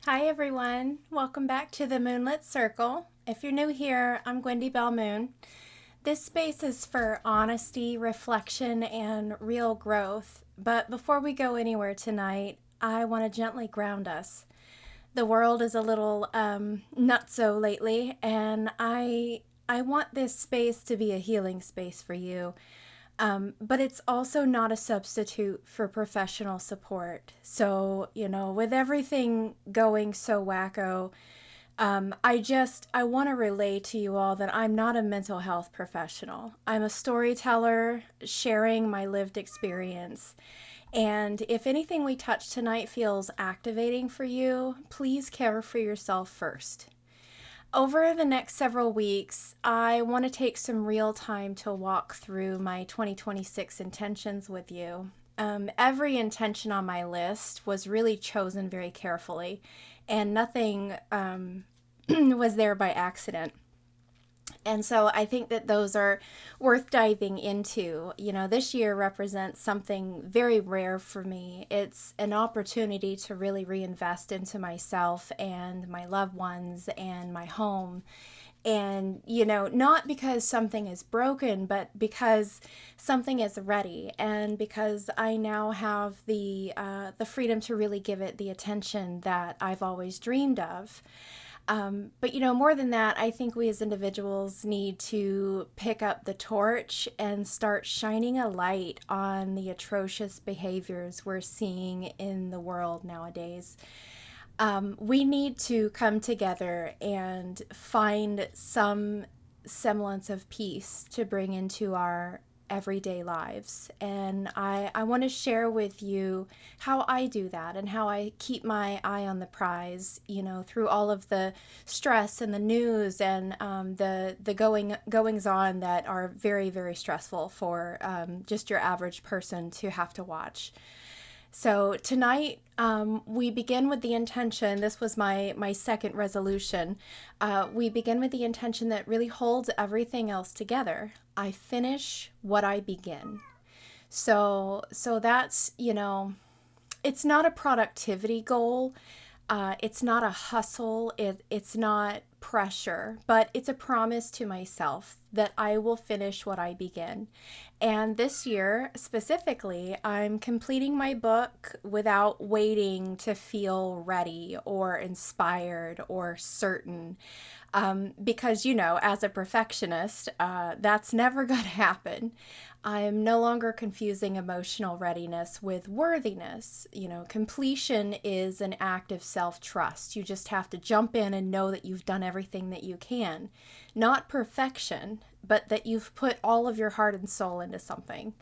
Hi everyone, welcome back to the Moonlit Circle. If you're new here, I'm Gwendie Belle Moone. This space is for honesty, reflection, and real growth. But before we go anywhere tonight, I want to gently ground us. The world is a little nutso lately, and I want this space to be a healing space for you. But it's also not a substitute for professional support. So, with everything going so wacko, I want to relay to you all that I'm not a mental health professional. I'm a storyteller sharing my lived experience. And if anything we touch tonight feels activating for you, please care for yourself first. Over the next several weeks, I want to take some real time to walk through my 2026 intentions with you. Every intention on my list was really chosen very carefully, and nothing was there by accident. And so I think that those are worth diving into. This year represents something very rare for me. It's an opportunity to really reinvest into myself and my loved ones and my home. And, not because something is broken, but because something is ready, and because I now have the freedom to really give it the attention that I've always dreamed of. But more than that, I think we as individuals need to pick up the torch and start shining a light on the atrocious behaviors we're seeing in the world nowadays. We need to come together and find some semblance of peace to bring into our everyday lives. And I want to share with you how I do that and how I keep my eye on the prize, through all of the stress and the news and the goings on that are very, very stressful for just your average person to have to watch. So tonight, we begin with the intention. This was my second resolution. We begin with the intention that really holds everything else together. I finish what I begin. So that's, it's not a productivity goal. It's not a hustle. It's not pressure, but it's a promise to myself that I will finish what I begin. And this year, specifically, I'm completing my book without waiting to feel ready or inspired or certain. Because, as a perfectionist, that's never going to happen. I'm no longer confusing emotional readiness with worthiness. Completion is an act of self-trust. You just have to jump in and know that you've done everything that you can. Not perfection, but that you've put all of your heart and soul into something.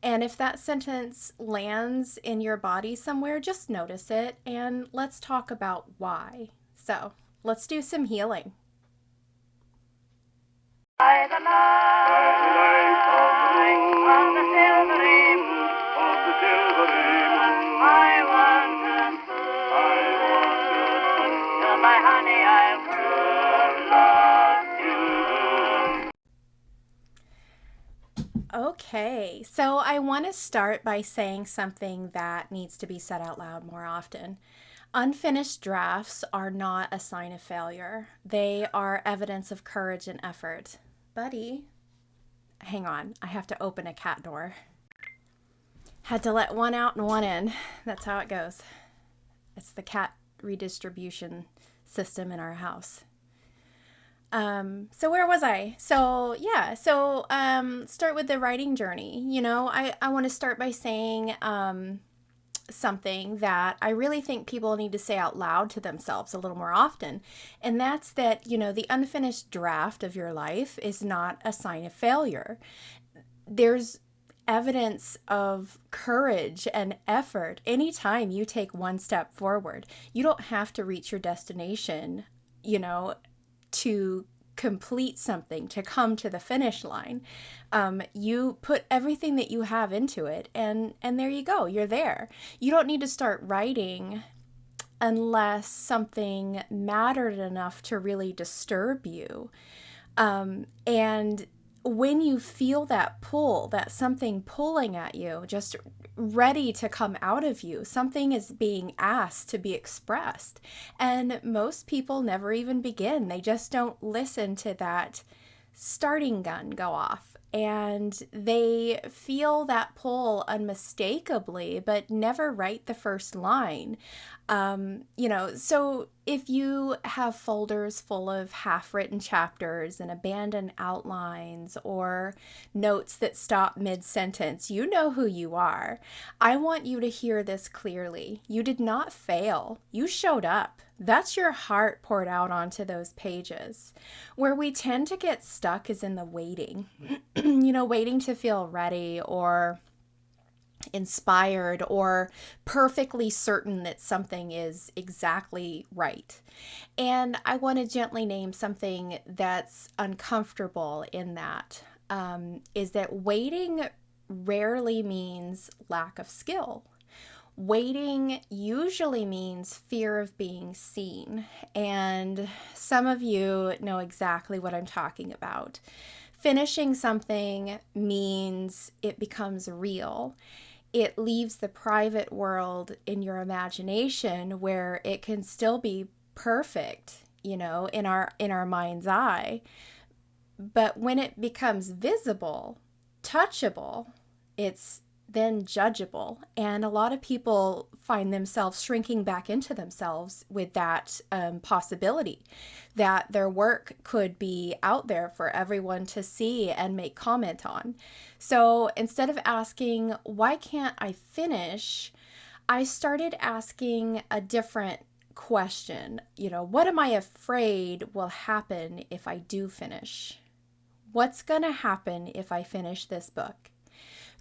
And if that sentence lands in your body somewhere, just notice it and let's talk about why. So let's do some healing. By the light of the silvery moon, I want to tell my honey I'll love you. Okay, so I want to start by saying something that needs to be said out loud more often. Unfinished drafts are not a sign of failure. They are evidence of courage and effort. Buddy, hang on, I have to open a cat door. Had to let one out and one in. That's how it goes. It's the cat redistribution system in our house. So where was I? Start with the writing journey. I want to start by saying something that I really think people need to say out loud to themselves a little more often. And that's that, the unfinished draft of your life is not a sign of failure. There's evidence of courage and effort anytime you take one step forward. You don't have to reach your destination, to complete something, to come to the finish line. You put everything that you have into it, and there you go, you're there. You don't need to start writing unless something mattered enough to really disturb you. And when you feel that pull, that something pulling at you, just ready to come out of you, something is being asked to be expressed. And most people never even begin. They just don't listen to that starting gun go off. And they feel that pull unmistakably, but never write the first line. So if you have folders full of half-written chapters and abandoned outlines or notes that stop mid-sentence, you know who you are. I want you to hear this clearly. You did not fail. You showed up. That's your heart poured out onto those pages. Where we tend to get stuck is in the waiting, waiting to feel ready or inspired or perfectly certain that something is exactly right. And I want to gently name something that's uncomfortable in that, is that waiting rarely means lack of skill. Waiting usually means fear of being seen. And some of you know exactly what I'm talking about. Finishing something means it becomes real. It leaves the private world in your imagination where it can still be perfect, in our mind's eye. But when it becomes visible, touchable, it's then judgeable. And a lot of people find themselves shrinking back into themselves with that possibility that their work could be out there for everyone to see and make comment on. So instead of asking, why can't I finish? I started asking a different question. What am I afraid will happen if I do finish? What's going to happen if I finish this book?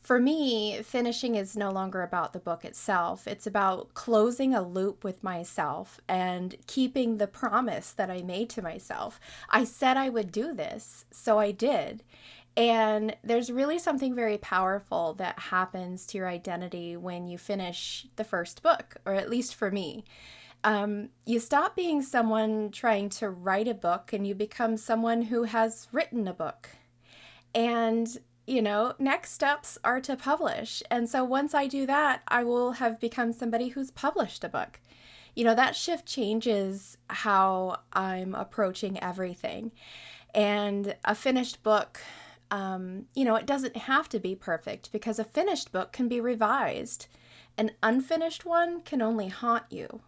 For me, finishing is no longer about the book itself. It's about closing a loop with myself and keeping the promise that I made to myself. I said I would do this, so I did. And there's really something very powerful that happens to your identity when you finish the first book, or at least for me. You stop being someone trying to write a book and you become someone who has written a book. And next steps are to publish. And so once I do that, I will have become somebody who's published a book. That shift changes how I'm approaching everything. And a finished book, it doesn't have to be perfect because a finished book can be revised. An unfinished one can only haunt you,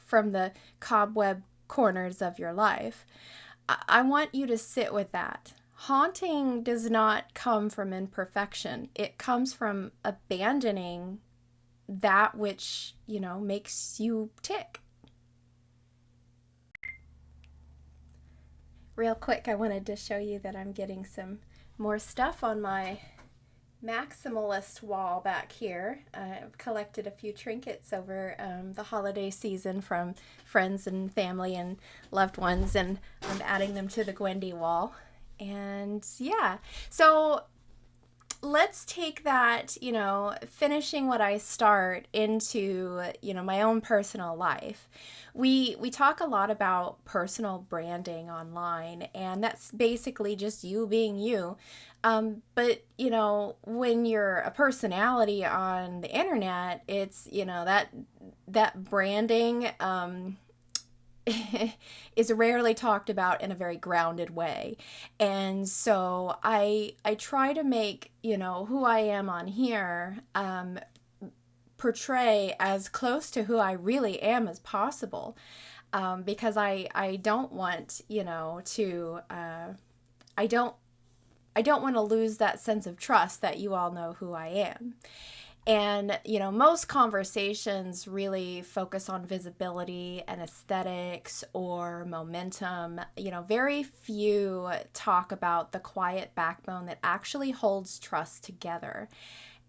from the cobweb corners of your life. I want you to sit with that. Haunting does not come from imperfection. It comes from abandoning that which, makes you tick. Real quick, I wanted to show you that I'm getting some more stuff on my maximalist wall back here. I've collected a few trinkets over the holiday season from friends and family and loved ones, and I'm adding them to the Gwendie wall. And yeah, so let's take that, finishing what I start into, my own personal life. We talk a lot about personal branding online, and that's basically just you being you. But, when you're a personality on the internet, it's, that branding, is rarely talked about in a very grounded way. And so I try to make, who I am on here, portray as close to who I really am as possible. Because I don't want, I don't want to lose that sense of trust that you all know who I am. And, most conversations really focus on visibility and aesthetics or momentum. Very few talk about the quiet backbone that actually holds trust together.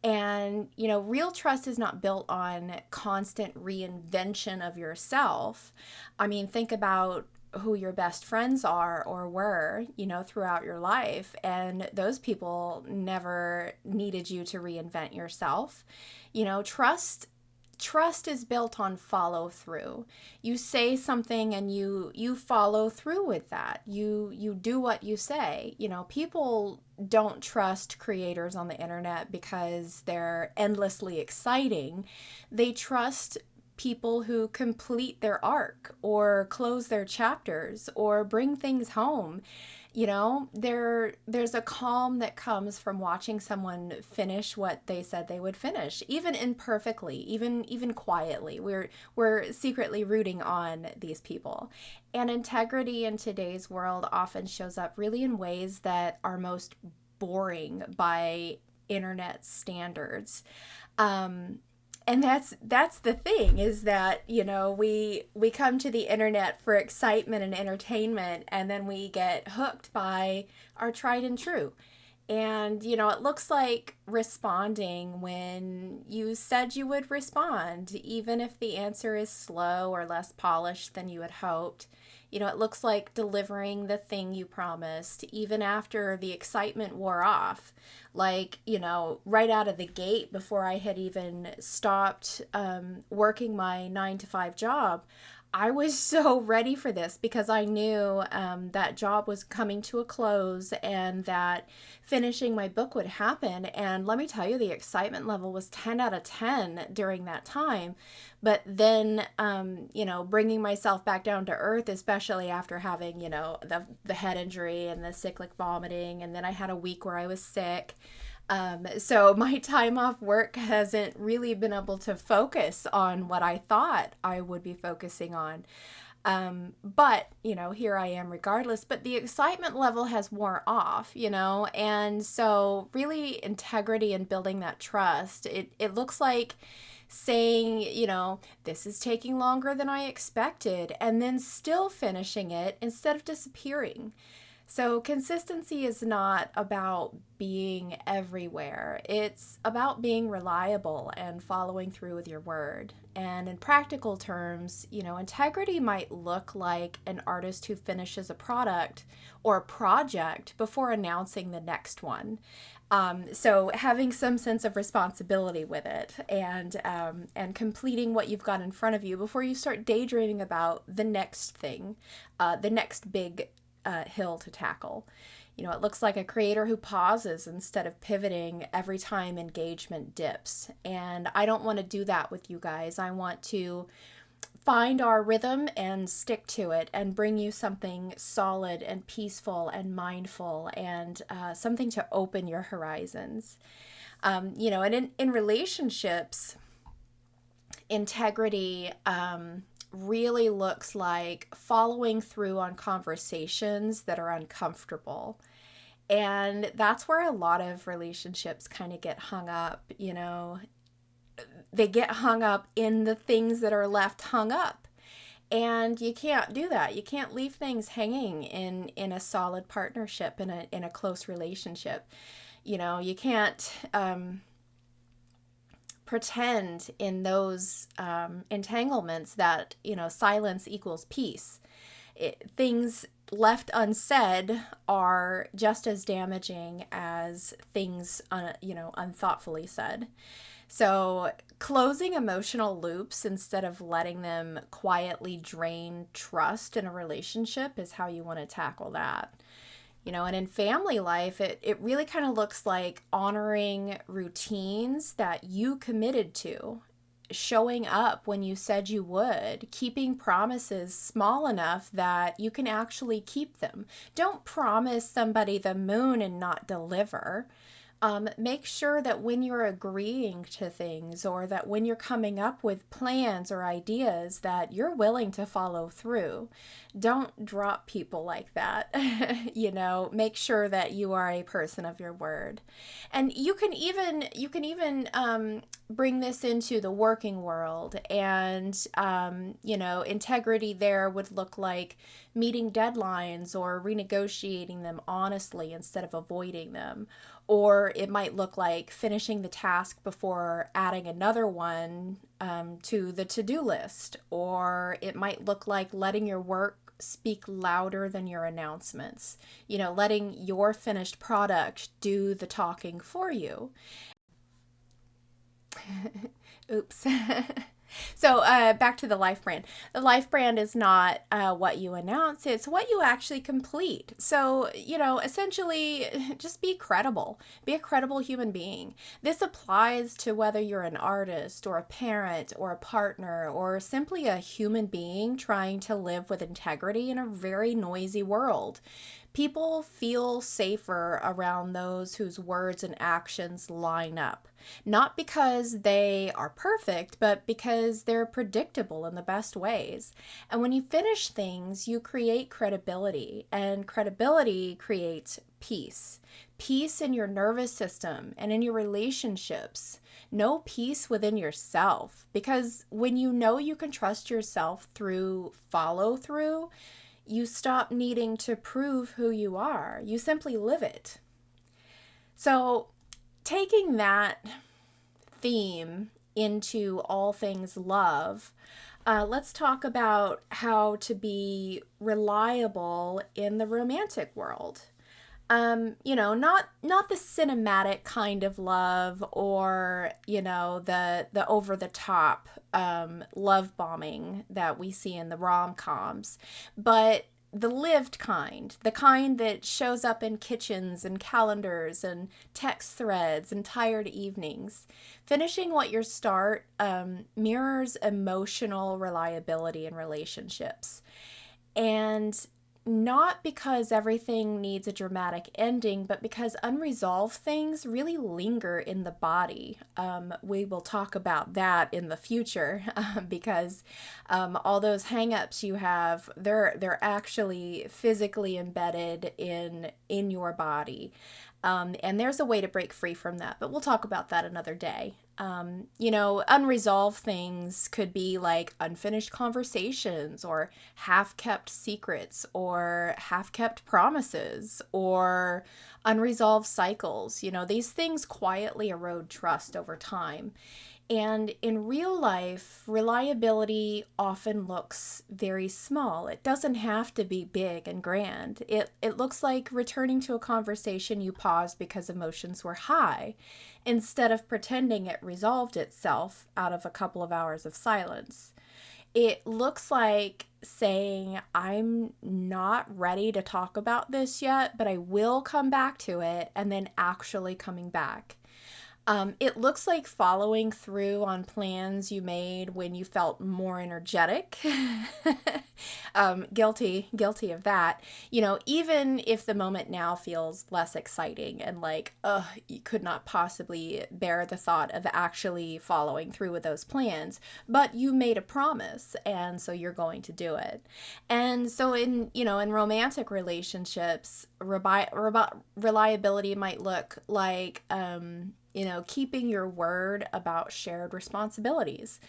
And, real trust is not built on constant reinvention of yourself. I mean, think about who your best friends are or were, throughout your life. And those people never needed you to reinvent yourself. trust is built on follow through. You say something and you follow through with that. You do what you say. You know, people don't trust creators on the internet because they're endlessly exciting. They trust people who complete their arc or close their chapters or bring things home. You know, there's a calm that comes from watching someone finish what they said they would finish, even imperfectly, even quietly. We're secretly rooting on these people. And integrity in today's world often shows up really in ways that are most boring by internet standards. And that's the thing, is that, you know, we come to the internet for excitement and entertainment, and then we get hooked by our tried and true. And, you know, it looks like responding when you said you would respond, even if the answer is slow or less polished than you had hoped. You know, it looks like delivering the thing you promised, even after the excitement wore off. Like, you know, right out of the gate, before I had even stopped working my 9 to 5 job, I was so ready for this because I knew that job was coming to a close and that finishing my book would happen. And let me tell you, the excitement level was 10 out of 10 during that time. But then, you know, bringing myself back down to earth, especially after having, you know, the head injury and the cyclic vomiting. And then I had a week where I was sick. So my time off work hasn't really been able to focus on what I thought I would be focusing on. But, you know, here I am regardless, but the excitement level has worn off, you know, and so really integrity and building that trust, it looks like saying, you know, this is taking longer than I expected, and then still finishing it instead of disappearing. So consistency is not about being everywhere. It's about being reliable and following through with your word. And in practical terms, you know, integrity might look like an artist who finishes a product or a project before announcing the next one. So having some sense of responsibility with it, and completing what you've got in front of you before you start daydreaming about the next thing, the next big hill to tackle. You know, it looks like a creator who pauses instead of pivoting every time engagement dips. And I don't want to do that with you guys. I want to find our rhythm and stick to it and bring you something solid and peaceful and mindful, and something to open your horizons. You know, and in relationships, integrity really looks like following through on conversations that are uncomfortable. And that's where a lot of relationships kind of get hung up, you know. They get hung up in the things that are left hung up. And you can't do that. You can't leave things hanging in a solid partnership, in a close relationship. You know, you can't pretend in those entanglements that, you know, silence equals peace. Things left unsaid are just as damaging as things, you know, unthoughtfully said. So closing emotional loops instead of letting them quietly drain trust in a relationship is how you want to tackle that. You know, and in family life, it really kind of looks like honoring routines that you committed to, showing up when you said you would, keeping promises small enough that you can actually keep them. Don't promise somebody the moon and not deliver. Make sure that when you're agreeing to things, or that when you're coming up with plans or ideas, that you're willing to follow through. Don't drop people like that. You know, make sure that you are a person of your word. And you can even bring this into the working world. And you know, integrity there would look like meeting deadlines or renegotiating them honestly instead of avoiding them. Or it might look like finishing the task before adding another one to the to-do list. Or it might look like letting your work speak louder than your announcements. You know, letting your finished product do the talking for you. Oops. So back to the life brand. The life brand is not what you announce, it's what you actually complete. So, essentially just be credible. Be a credible human being. This applies to whether you're an artist or a parent or a partner or simply a human being trying to live with integrity in a very noisy world. People feel safer around those whose words and actions line up. Not because they are perfect, but because they're predictable in the best ways. And when you finish things, you create credibility, and credibility creates peace. Peace in your nervous system and in your relationships. No peace within yourself, because when you know you can trust yourself through follow through, you stop needing to prove who you are. You simply live it. So, taking that theme into all things love, let's talk about how to be reliable in the romantic world. Not the cinematic kind of love, or the over the top love bombing that we see in the rom-coms, but the lived kind, the kind that shows up in kitchens and calendars and text threads and tired evenings. Finishing what you start mirrors emotional reliability in relationships. And not because everything needs a dramatic ending, but because unresolved things really linger in the body. We will talk about that in the future because all those hang-ups you have, they're actually physically embedded in your body. And there's a way to break free from that, but we'll talk about that another day. Unresolved things could be like unfinished conversations or half-kept secrets or half-kept promises or unresolved cycles. These things quietly erode trust over time. And in real life, reliability often looks very small. It doesn't have to be big and grand. It looks like returning to a conversation you paused because emotions were high, instead of pretending it resolved itself out of a couple of hours of silence. It looks like saying, I'm not ready to talk about this yet, but I will come back to it, and then actually coming back. It looks like following through on plans you made when you felt more energetic. Guilty of that. Even if the moment now feels less exciting and like, you could not possibly bear the thought of actually following through with those plans, but you made a promise, and so you're going to do it. And so in romantic relationships, reliability might look like, keeping your word about shared responsibilities.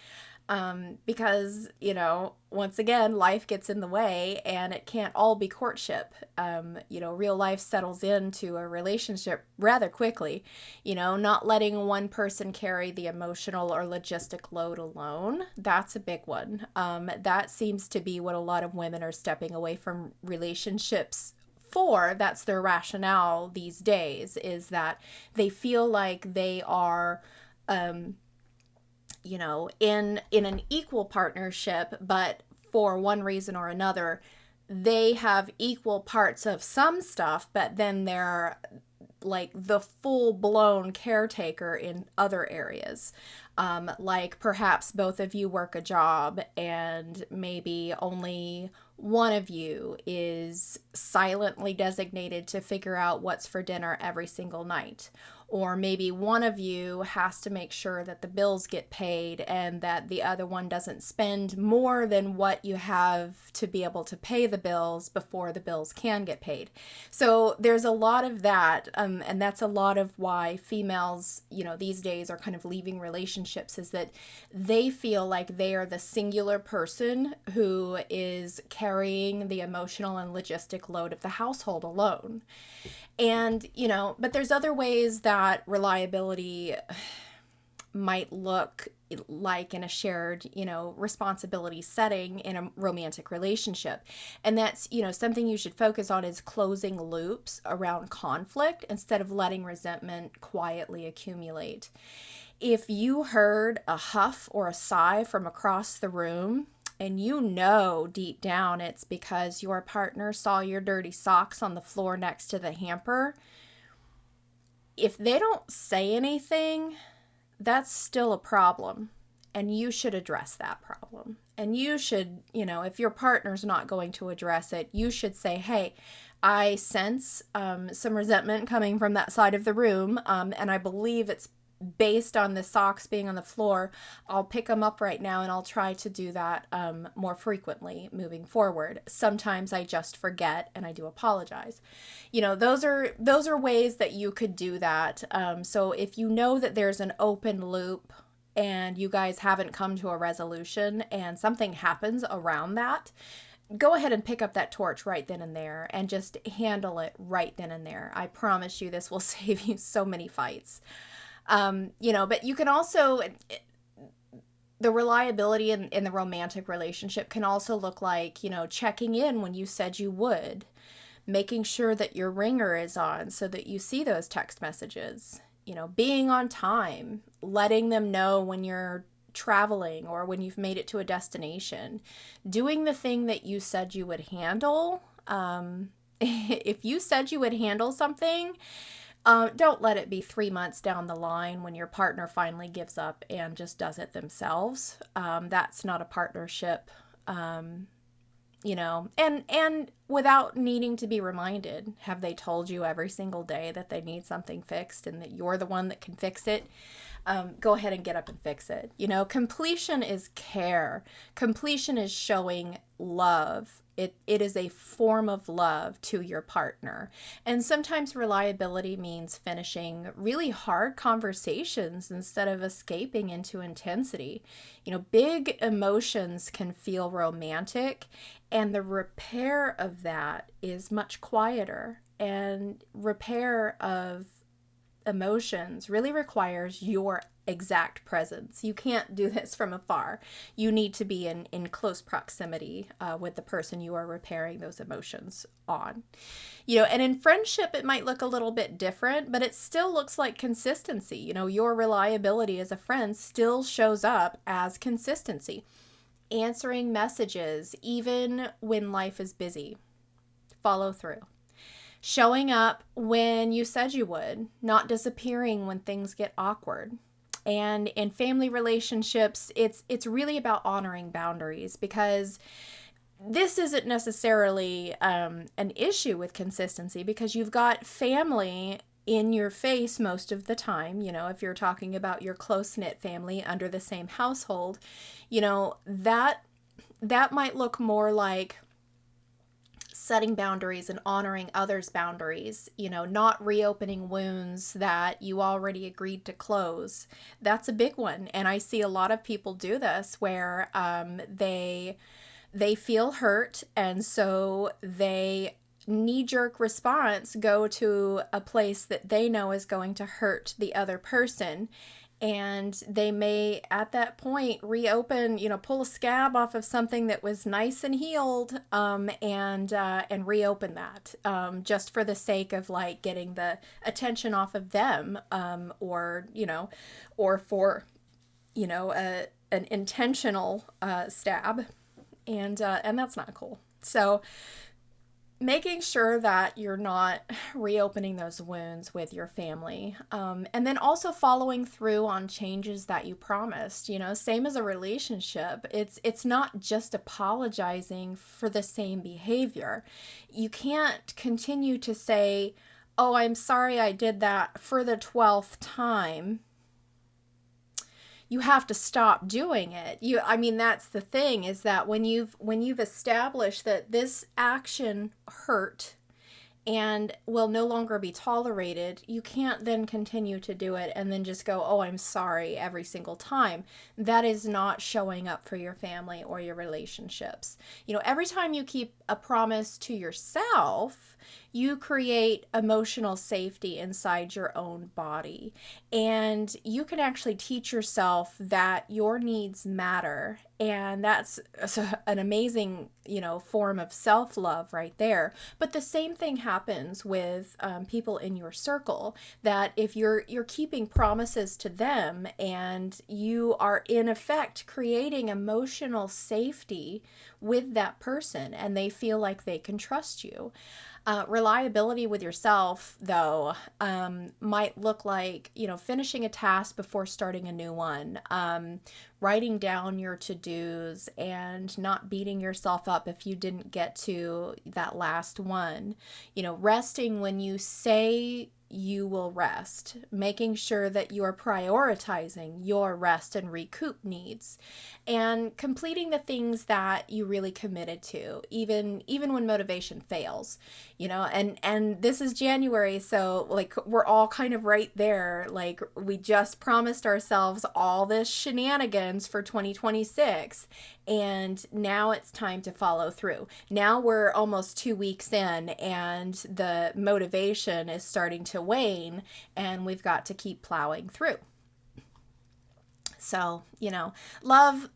Because, once again, life gets in the way and it can't all be courtship. Real life settles into a relationship rather quickly, not letting one person carry the emotional or logistic load alone. That's a big one. That seems to be what a lot of women are stepping away from relationships for. That's their rationale these days, is that they feel like they are in an equal partnership, but for one reason or another they have equal parts of some stuff, but then they're like the full-blown caretaker in other areas. Like perhaps both of you work a job and maybe only one of you is silently designated to figure out what's for dinner every single night. Or maybe one of you has to make sure that the bills get paid and that the other one doesn't spend more than what you have to be able to pay the bills before the bills can get paid. So there's a lot of that, and that's a lot of why females, these days are kind of leaving relationships, is that they feel like they are the singular person who is carrying the emotional and logistic load of the household alone. And, but there's other ways that reliability might look like in a shared, responsibility setting in a romantic relationship. And that's, something you should focus on is closing loops around conflict instead of letting resentment quietly accumulate. If you heard a huff or a sigh from across the room, and you know deep down it's because your partner saw your dirty socks on the floor next to the hamper, if they don't say anything, that's still a problem. And you should address that problem. And you should, if your partner's not going to address it, you should say, hey, I sense some resentment coming from that side of the room, and I believe it's based on the socks being on the floor. I'll pick them up right now, and I'll try to do that more frequently moving forward. Sometimes I just forget, and I do apologize. Those are ways that you could do that. So if you know that there's an open loop and you guys haven't come to a resolution and something happens around that, go ahead and pick up that torch right then and there and just handle it right then and there. I promise you this will save you so many fights. But you can also, the reliability in the romantic relationship can also look like, checking in when you said you would, making sure that your ringer is on so that you see those text messages, being on time, letting them know when you're traveling or when you've made it to a destination, doing the thing that you said you would handle. If you said you would handle something, don't let it be 3 months down the line when your partner finally gives up and just does it themselves. That's not a partnership, and without needing to be reminded. Have they told you every single day that they need something fixed and that you're the one that can fix it? Go ahead and get up and fix it. Completion is care. Completion is showing love. It is a form of love to your partner. And sometimes reliability means finishing really hard conversations instead of escaping into intensity. Big emotions can feel romantic, and the repair of that is much quieter. And repair of emotions really requires your exact presence. You can't do this from afar. You need to be in close proximity with the person you are repairing those emotions on. And in friendship, it might look a little bit different, but it still looks like consistency. Your reliability as a friend still shows up as consistency. Answering messages, even when life is busy. Follow through. Showing up when you said you would, not disappearing when things get awkward. And in family relationships, it's really about honoring boundaries, because this isn't necessarily an issue with consistency, because you've got family in your face most of the time. If you're talking about your close-knit family under the same household, that might look more like setting boundaries and honoring others' boundaries, not reopening wounds that you already agreed to close. That's a big one. And I see a lot of people do this where they feel hurt, and so they knee-jerk response go to a place that they know is going to hurt the other person. And they may, at that point, reopen, pull a scab off of something that was nice and healed, and reopen that, just for the sake of getting the attention off of them, or for, an intentional stab, and that's not cool. So making sure that you're not reopening those wounds with your family. And then also following through on changes that you promised. Same as a relationship. It's not just apologizing for the same behavior. You can't continue to say, oh, I'm sorry I did that for the 12th time. You have to stop doing it. That's the thing, is that when you've established that this action hurt and will no longer be tolerated, you can't then continue to do it and then just go, oh, I'm sorry every single time. That is not showing up for your family or your relationships. Every time you keep a promise to yourself, you create emotional safety inside your own body. And you can actually teach yourself that your needs matter And that's an amazing, form of self-love right there. But the same thing happens with people in your circle, that if you're keeping promises to them and you are in effect creating emotional safety with that person and they feel like they can trust you. Reliability with yourself, though, might look like, finishing a task before starting a new one, writing down your to-dos and not beating yourself up if you didn't get to that last one, resting when you say you will rest, making sure that you are prioritizing your rest and recoup needs, and completing the things that you really committed to, even when motivation fails, and this is January, so like we're all kind of right there. Like we just promised ourselves all this shenanigans for 2026, and now it's time to follow through. Now we're almost 2 weeks in and the motivation is starting to wane, and we've got to keep plowing through. So, love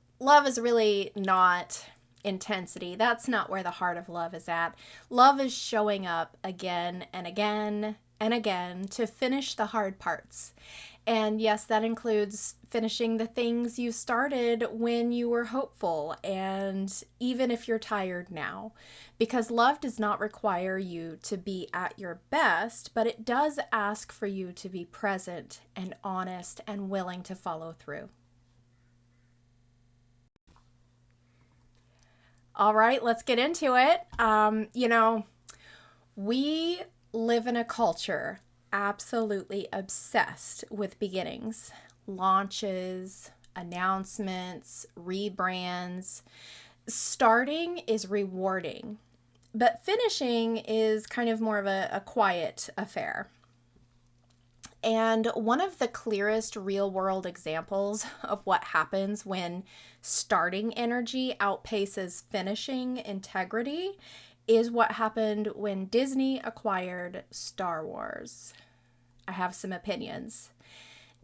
is really not intensity. That's not where the heart of love is at. Love is showing up again and again and again to finish the hard parts. And yes, that includes finishing the things you started when you were hopeful, and even if you're tired now. Because love does not require you to be at your best, but it does ask for you to be present and honest and willing to follow through. All right, let's get into it. We live in a culture absolutely obsessed with beginnings, launches, announcements, rebrands. Starting is rewarding, but finishing is kind of more of a quiet affair. And one of the clearest real world examples of what happens when starting energy outpaces finishing integrity is what happened when Disney acquired Star Wars. I have some opinions.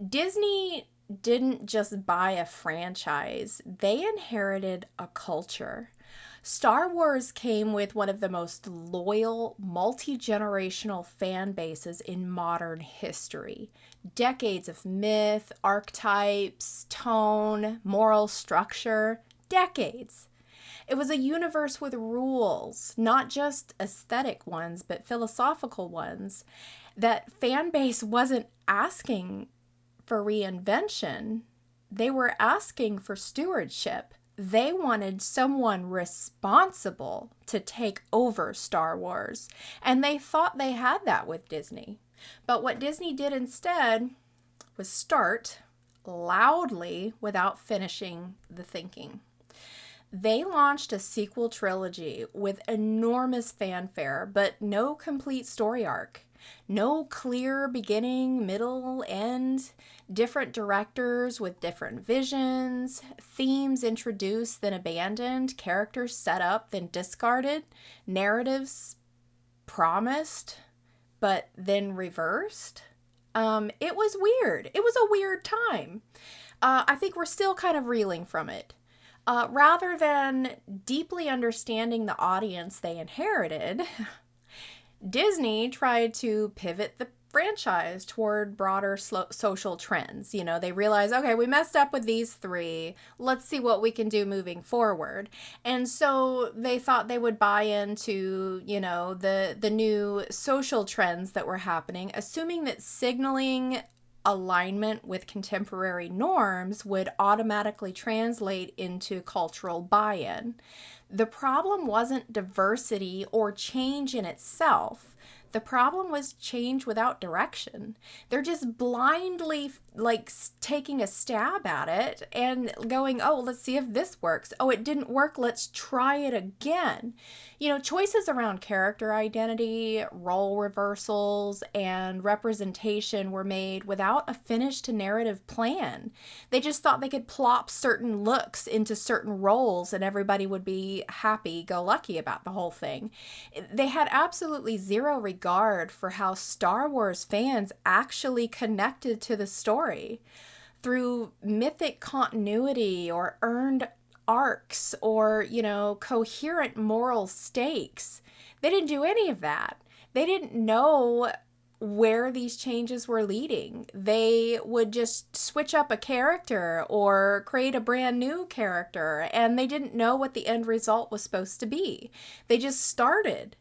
Disney didn't just buy a franchise, they inherited a culture. Star Wars came with one of the most loyal, multi-generational fan bases in modern history. Decades of myth, archetypes, tone, moral structure. Decades. It was a universe with rules, not just aesthetic ones, but philosophical ones. That fan base wasn't asking for reinvention. They were asking for stewardship. They wanted someone responsible to take over Star Wars, and they thought they had that with Disney. But what Disney did instead was start loudly without finishing the thinking. They launched a sequel trilogy with enormous fanfare, but no complete story arc. No clear beginning, middle, end, different directors with different visions, themes introduced then abandoned, characters set up then discarded, narratives promised but then reversed. It was weird. It was a weird time. I think we're still kind of reeling from it. Rather than deeply understanding the audience they inherited, Disney tried to pivot the franchise toward broader social trends. They realized, okay, we messed up with these three. Let's see what we can do moving forward. And so they thought they would buy into, the new social trends that were happening, assuming that signaling alignment with contemporary norms would automatically translate into cultural buy-in. The problem wasn't diversity or change in itself. The problem was change without direction. They're just blindly taking a stab at it and going, oh, let's see if this works. Oh, it didn't work. Let's try it again. Choices around character identity, role reversals, and representation were made without a finished narrative plan. They just thought they could plop certain looks into certain roles and everybody would be happy-go-lucky about the whole thing. They had absolutely zero regard for how Star Wars fans actually connected to the story through mythic continuity or earned arcs or, coherent moral stakes. They didn't do any of that. They didn't know where these changes were leading. They would just switch up a character or create a brand new character, and they didn't know what the end result was supposed to be. They just started.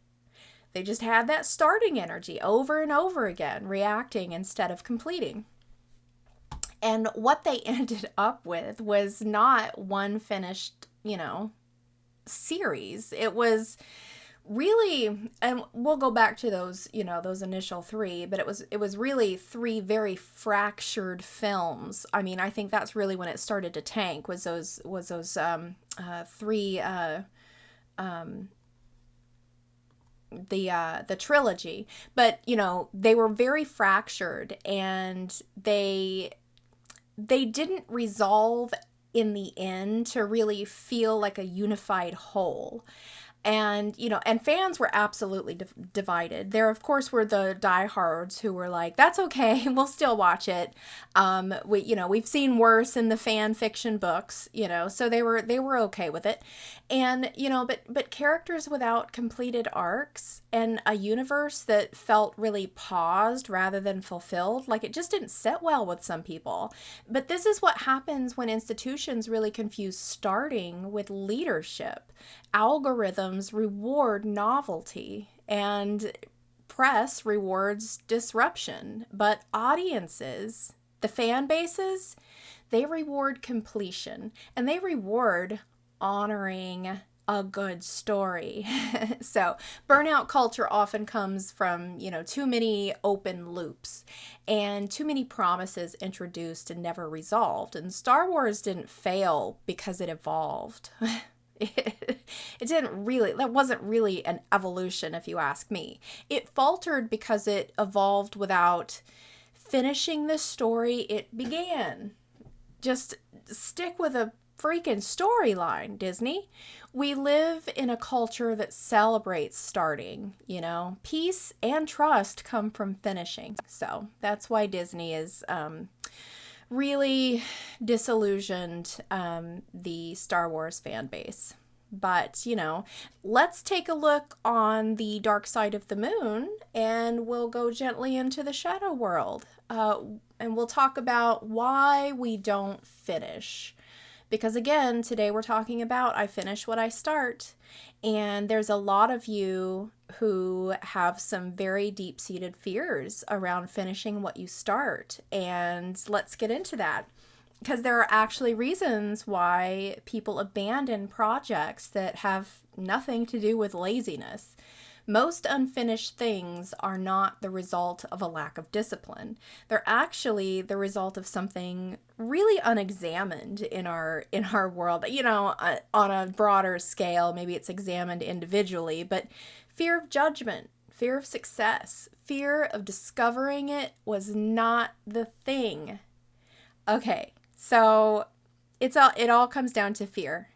They just had that starting energy over and over again, reacting instead of completing. And what they ended up with was not one finished, series. It was really, and we'll go back to those, those initial three, but it was really three very fractured films. I mean, I think that's really when it started to tank, was those three the trilogy. But they were very fractured, and they didn't resolve in the end to really feel like a unified whole. And, and fans were absolutely divided. There, of course, were the diehards who were like, that's okay, we'll still watch it. We've seen worse in the fan fiction books, so they were okay with it. And, but characters without completed arcs and a universe that felt really paused rather than fulfilled, like it just didn't sit well with some people. But this is what happens when institutions really confuse starting with leadership. Algorithms reward novelty and press rewards disruption, but audiences, the fan bases, they reward completion, and they reward honoring a good story. So burnout culture often comes from, too many open loops and too many promises introduced and never resolved. And Star Wars didn't fail because it evolved. That wasn't really an evolution, if you ask me. It faltered because it evolved without finishing the story it began. Just stick with a freaking storyline, Disney. We live in a culture that celebrates starting, peace and trust come from finishing. So that's why Disney is really disillusioned the Star Wars fan base. But, let's take a look on the dark side of the moon, and we'll go gently into the shadow world. And we'll talk about why we don't finish. Because again, today we're talking about I finish what I start. And there's a lot of you who have some very deep-seated fears around finishing what you start. And let's get into that. Because there are actually reasons why people abandon projects that have nothing to do with laziness. Most unfinished things are not the result of a lack of discipline. They're actually the result of something really unexamined in our world. On a broader scale, maybe it's examined individually, but fear of judgment, fear of success, fear of discovering it was not the thing. Okay, so it all comes down to fear.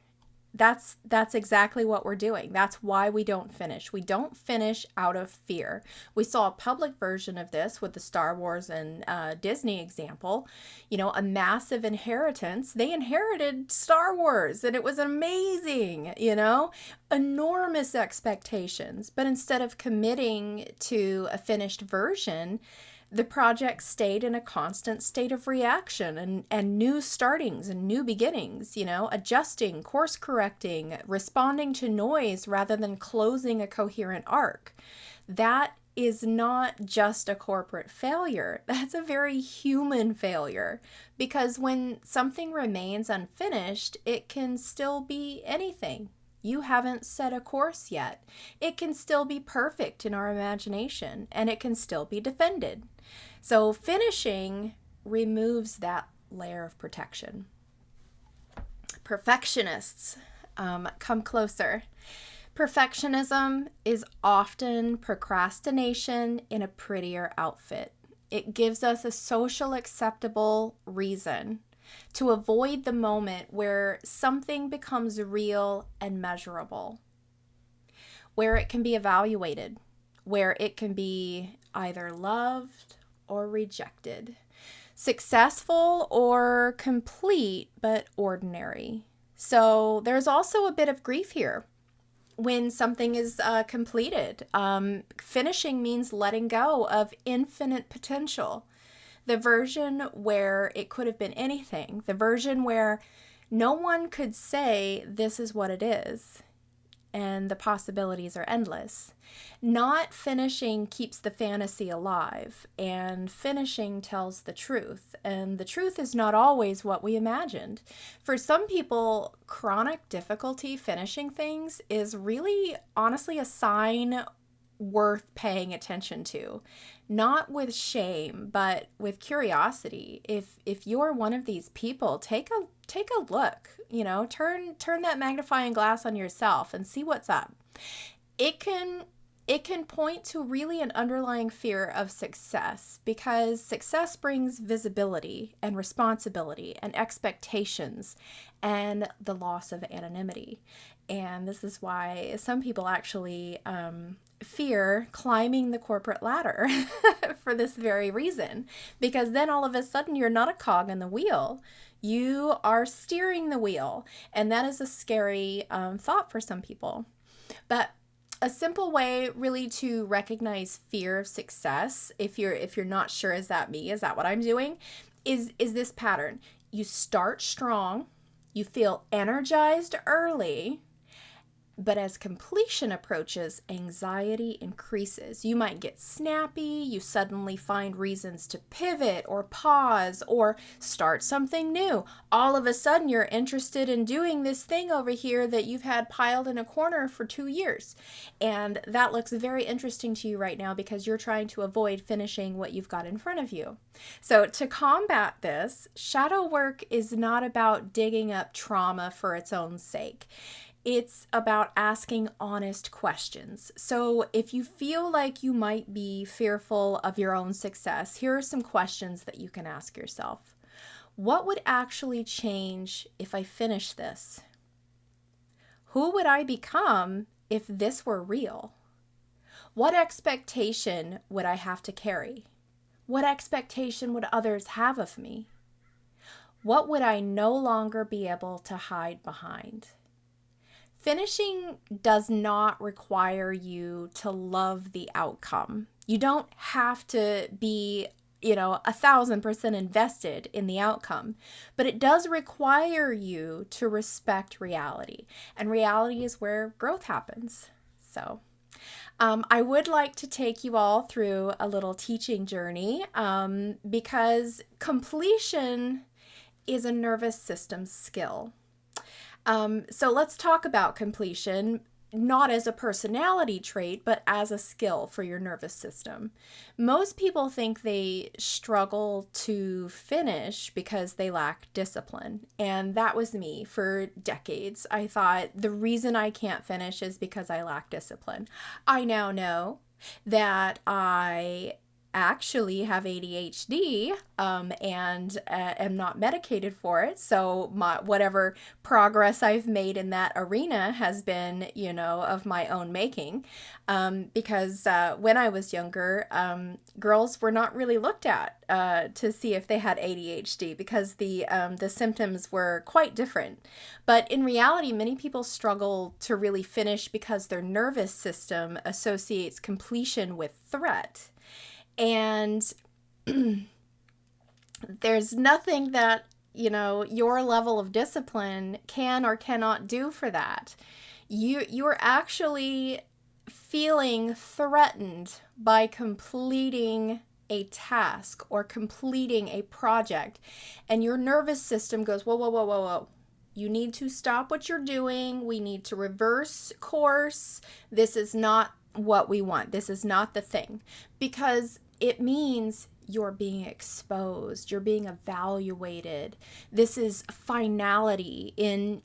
That's exactly what we're doing. That's why we don't finish. We don't finish out of fear. We saw a public version of this with the Star Wars and Disney example. A massive inheritance. They inherited Star Wars, and it was amazing, enormous expectations. But instead of committing to a finished version, the project stayed in a constant state of reaction and new startings and new beginnings, adjusting, course correcting, responding to noise rather than closing a coherent arc. That is not just a corporate failure. That's a very human failure, because when something remains unfinished, it can still be anything. You haven't set a course yet. It can still be perfect in our imagination, and it can still be defended. So finishing removes that layer of protection. Perfectionists, come closer. Perfectionism is often procrastination in a prettier outfit. It gives us a social acceptable reason to avoid the moment where something becomes real and measurable, where it can be evaluated, where it can be either loved or rejected, successful or complete but ordinary, So there's also a bit of grief here when something is completed. Finishing means letting go of infinite potential. The version where it could have been anything, the version where no one could say this is what it is, and the possibilities are endless. Not finishing keeps the fantasy alive, and finishing tells the truth. And the truth is not always what we imagined. For some people, chronic difficulty finishing things is really, honestly, a sign worth paying attention to. Not with shame, but with curiosity. If you're one of these people, take a look, turn that magnifying glass on yourself and see what's up. It can point to really an underlying fear of success, because success brings visibility and responsibility and expectations and the loss of anonymity. And this is why some people actually fear climbing the corporate ladder for this very reason, because then all of a sudden you're not a cog in the wheel. You are steering the wheel, and that is a scary thought for some people. But a simple way really to recognize fear of success, if you're not sure, is that me? Is that what I'm doing? Is this pattern. You start strong, you feel energized early, but as completion approaches, anxiety increases. You might get snappy, you suddenly find reasons to pivot or pause or start something new. All of a sudden, you're interested in doing this thing over here that you've had piled in a corner for 2 years. And that looks very interesting to you right now because you're trying to avoid finishing what you've got in front of you. So to combat this, shadow work is not about digging up trauma for its own sake. It's about asking honest questions. So if you feel like you might be fearful of your own success, here are some questions that you can ask yourself. What would actually change if I finish this? Who would I become if this were real? What expectation would I have to carry? What expectation would others have of me? What would I no longer be able to hide behind? Finishing does not require you to love the outcome. You don't have to be, 1,000% invested in the outcome, but it does require you to respect reality. And reality is where growth happens. So I would like to take you all through a little teaching journey because completion is a nervous system skill. So let's talk about completion, not as a personality trait, but as a skill for your nervous system. Most people think they struggle to finish because they lack discipline. And that was me for decades. I thought the reason I can't finish is because I lack discipline. I now know that I actually have ADHD and am not medicated for it. So whatever progress I've made in that arena has been, of my own making. Because when I was younger, girls were not really looked at to see if they had ADHD because the symptoms were quite different. But in reality, many people struggle to really finish because their nervous system associates completion with threat. And there's nothing that, your level of discipline can or cannot do for that. You're actually feeling threatened by completing a task or completing a project. And your nervous system goes, whoa, whoa, whoa, whoa, whoa. You need to stop what you're doing. We need to reverse course. This is not what we want. This is not the thing. Because it means you're being exposed, you're being evaluated. This is finality in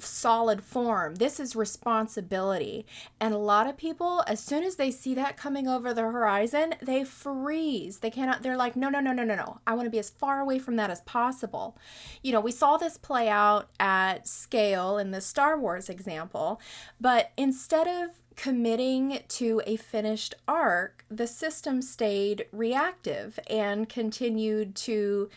solid form. This is responsibility. And a lot of people, as soon as they see that coming over the horizon, they freeze. They're like, no. I want to be as far away from that as possible. We saw this play out at scale in the Star Wars example, but instead of committing to a finished arc, the system stayed reactive and continued to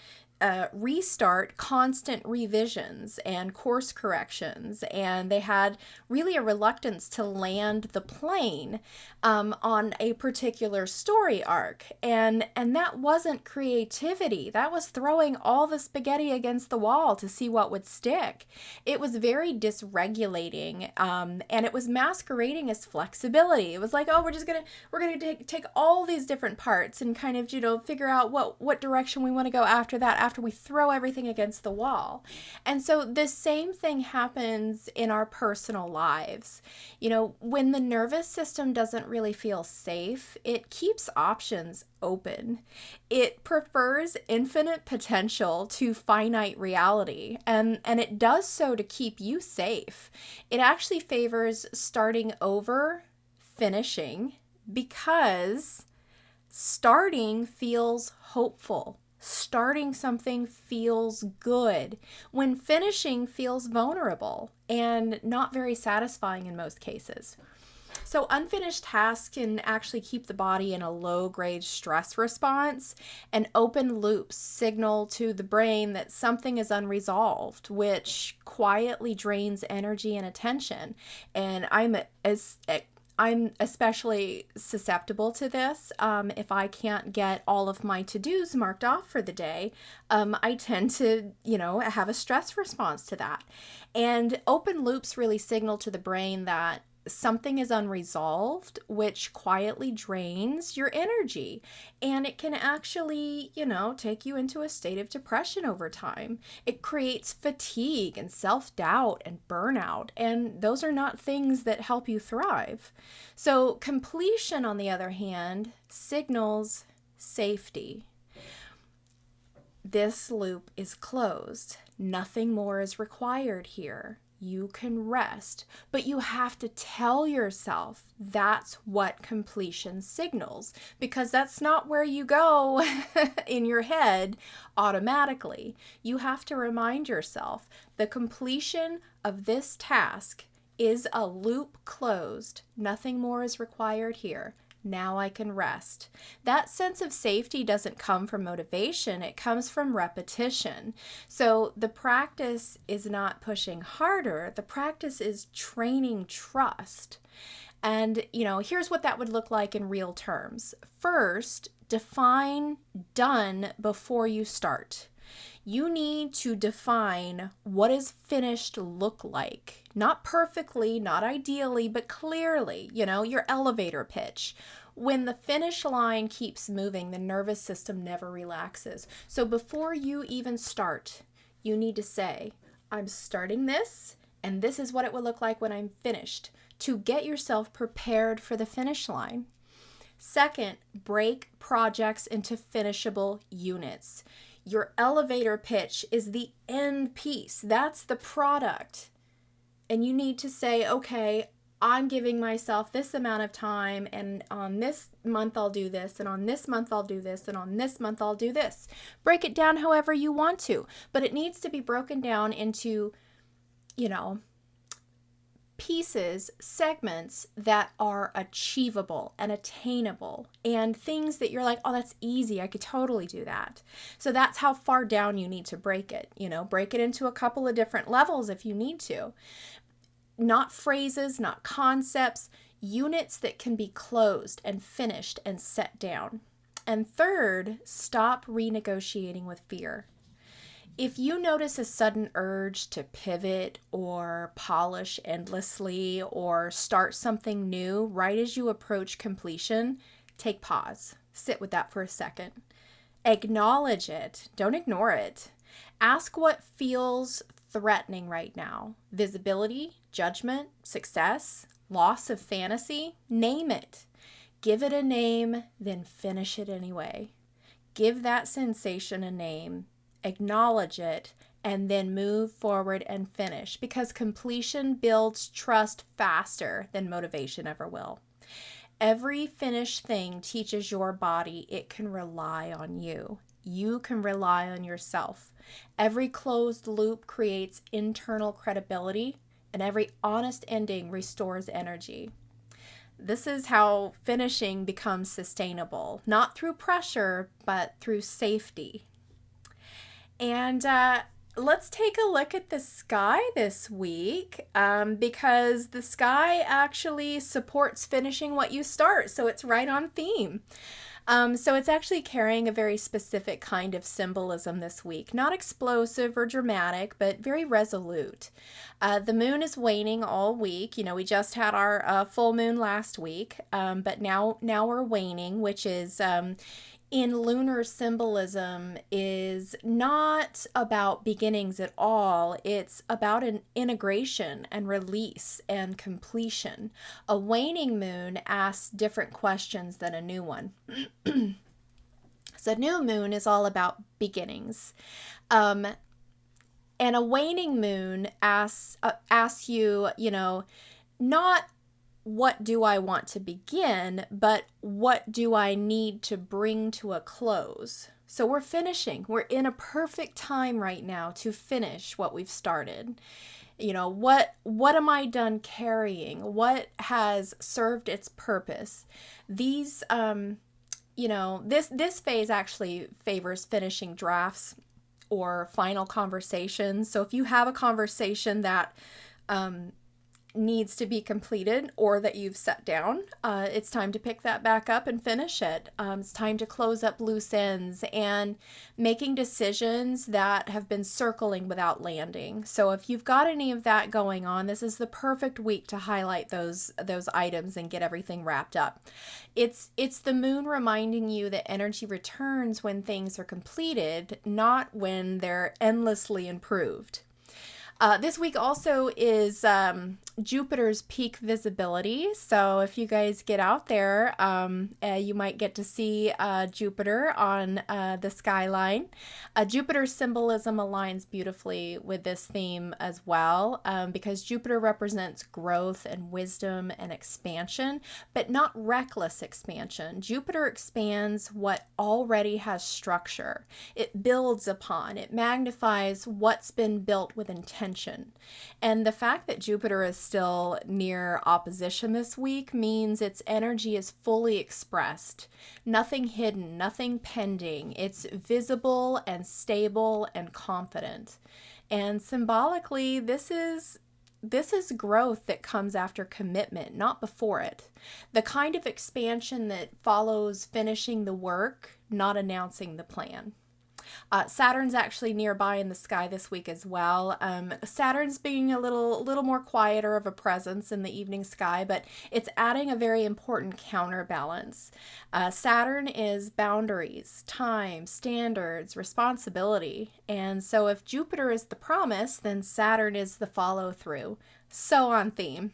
restart constant revisions and course corrections, and they had really a reluctance to land the plane on a particular story arc, and that wasn't creativity. That was throwing all the spaghetti against the wall to see what would stick. It was very dysregulating, and it was masquerading as flexibility. It was like, oh, we're gonna take all these different parts and kind of figure out what direction we want to go after that, after we throw everything against the wall. And so the same thing happens in our personal lives. When the nervous system doesn't really feel safe, it keeps options open. It prefers infinite potential to finite reality, and it does so to keep you safe. It actually favors starting over, finishing, because starting feels hopeful. Starting something feels good, when finishing feels vulnerable and not very satisfying in most cases. So unfinished tasks can actually keep the body in a low-grade stress response, and open loops signal to the brain that something is unresolved, which quietly drains energy and attention. And I'm especially susceptible to this. If I can't get all of my to-dos marked off for the day, I tend to, have a stress response to that. And open loops really signal to the brain that something is unresolved, which quietly drains your energy. And it can actually, take you into a state of depression over time. It creates fatigue and self-doubt and burnout. And those are not things that help you thrive. So completion, on the other hand, signals safety. This loop is closed. Nothing more is required here. You can rest, but you have to tell yourself that's what completion signals, because that's not where you go in your head automatically. You have to remind yourself the completion of this task is a loop closed. Nothing more is required here. Now I can rest. That sense of safety doesn't come from motivation. It comes from repetition. So the practice is not pushing harder. The practice is training trust. And, here's what that would look like in real terms. First, define done before you start. You need to define what does finished look like. Not perfectly, not ideally, but clearly, your elevator pitch. When the finish line keeps moving, the nervous system never relaxes. So before you even start, you need to say, I'm starting this, and this is what it will look like when I'm finished, to get yourself prepared for the finish line. Second, break projects into finishable units. Your elevator pitch is the end piece. That's the product. And you need to say, okay, I'm giving myself this amount of time, and on this month I'll do this, and on this month I'll do this, and on this month I'll do this. Break it down however you want to, but it needs to be broken down into, pieces, segments that are achievable and attainable, and things that you're like, oh, that's easy. I could totally do that. So that's how far down you need to break it. Break it into a couple of different levels if you need to. Not phrases, not concepts, units that can be closed and finished and set down. And third, stop renegotiating with fear. If you notice a sudden urge to pivot or polish endlessly or start something new right as you approach completion, take pause. Sit with that for a second. Acknowledge it. Don't ignore it. Ask what feels threatening right now. Visibility, judgment, success, loss of fantasy. Name it. Give it a name, then finish it anyway. Give that sensation a name. Acknowledge it, and then move forward and finish, because completion builds trust faster than motivation ever will. Every finished thing teaches your body it can rely on you. You can rely on yourself. Every closed loop creates internal credibility, and every honest ending restores energy. This is how finishing becomes sustainable, not through pressure, but through safety. And let's take a look at the sky this week because the sky actually supports finishing what you start. So it's right on theme. So it's actually carrying a very specific kind of symbolism this week. Not explosive or dramatic, but very resolute. The moon is waning all week. You know, we just had our full moon last week, but now we're waning, which is in lunar symbolism is not about beginnings at all. It's about an integration and release and completion. A waning moon asks different questions than a new one. So new moon is all about beginnings. And a waning moon asks you, not what do I want to begin, but what do I need to bring to a close? So we're finishing. We're in a perfect time right now to finish what we've started. What am I done carrying? What has served its purpose? These this phase actually favors finishing drafts or final conversations. So if you have a conversation that needs to be completed or that you've set down, it's time to pick that back up and finish it. It's time to close up loose ends and making decisions that have been circling without landing. So if you've got any of that going on, this is the perfect week to highlight those items and get everything wrapped up. It's the moon reminding you that energy returns when things are completed, not when they're endlessly improved. This week also is Jupiter's peak visibility. So if you guys get out there, you might get to see Jupiter on the skyline. Jupiter's symbolism aligns beautifully with this theme as well, because Jupiter represents growth and wisdom and expansion, but not reckless expansion. Jupiter expands what already has structure. It builds upon, it magnifies what's been built with intention. And the fact that Jupiter is still near opposition this week means its energy is fully expressed. Nothing hidden, nothing pending. It's visible and stable and confident. And symbolically, this is growth that comes after commitment, not before it. The kind of expansion that follows finishing the work, not announcing the plan. Saturn's actually nearby in the sky this week as well. Saturn's being a little more quieter of a presence in the evening sky, but it's adding a very important counterbalance. Saturn is boundaries, time, standards, responsibility. And so if Jupiter is the promise, then Saturn is the follow-through. So on theme.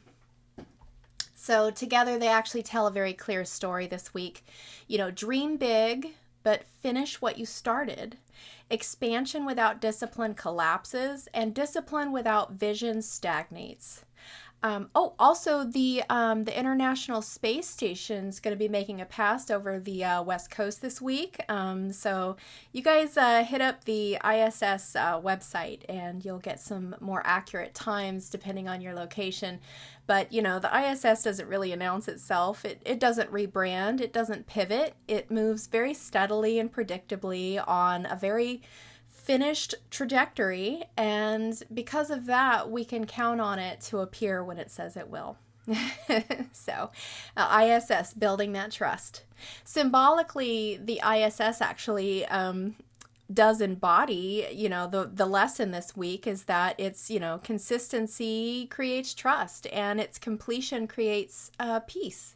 So together they actually tell a very clear story this week. Dream big, but finish what you started. Expansion without discipline collapses, and discipline without vision stagnates. Also the International Space Station is going to be making a pass over the West Coast this week. So you guys hit up the ISS website and you'll get some more accurate times depending on your location. But, the ISS doesn't really announce itself. It doesn't rebrand. It doesn't pivot. It moves very steadily and predictably on a very finished trajectory, and because of that, we can count on it to appear when it says it will. So, ISS, building that trust. Symbolically, the ISS actually does embody, the lesson this week is that it's, consistency creates trust, and its completion creates peace.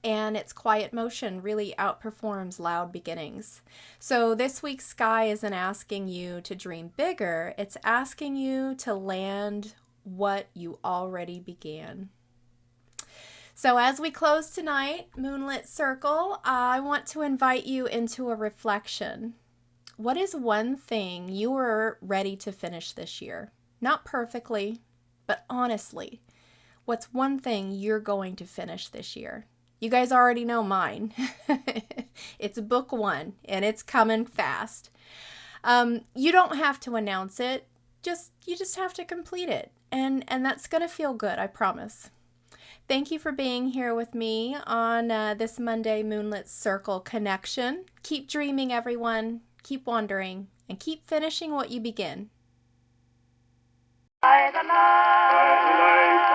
And its quiet motion really outperforms loud beginnings. So this week's sky isn't asking you to dream bigger, it's asking you to land what you already began. So as we close tonight, Moonlit Circle, I want to invite you into a reflection. What is one thing you are ready to finish this year? Not perfectly, but honestly. What's one thing you're going to finish this year? You guys already know mine. It's book 1, and it's coming fast. You don't have to announce it. You just have to complete it. And that's going to feel good, I promise. Thank you for being here with me on this Monday Moonlit Circle connection. Keep dreaming, everyone. keep wandering, and keep finishing what you begin. By the light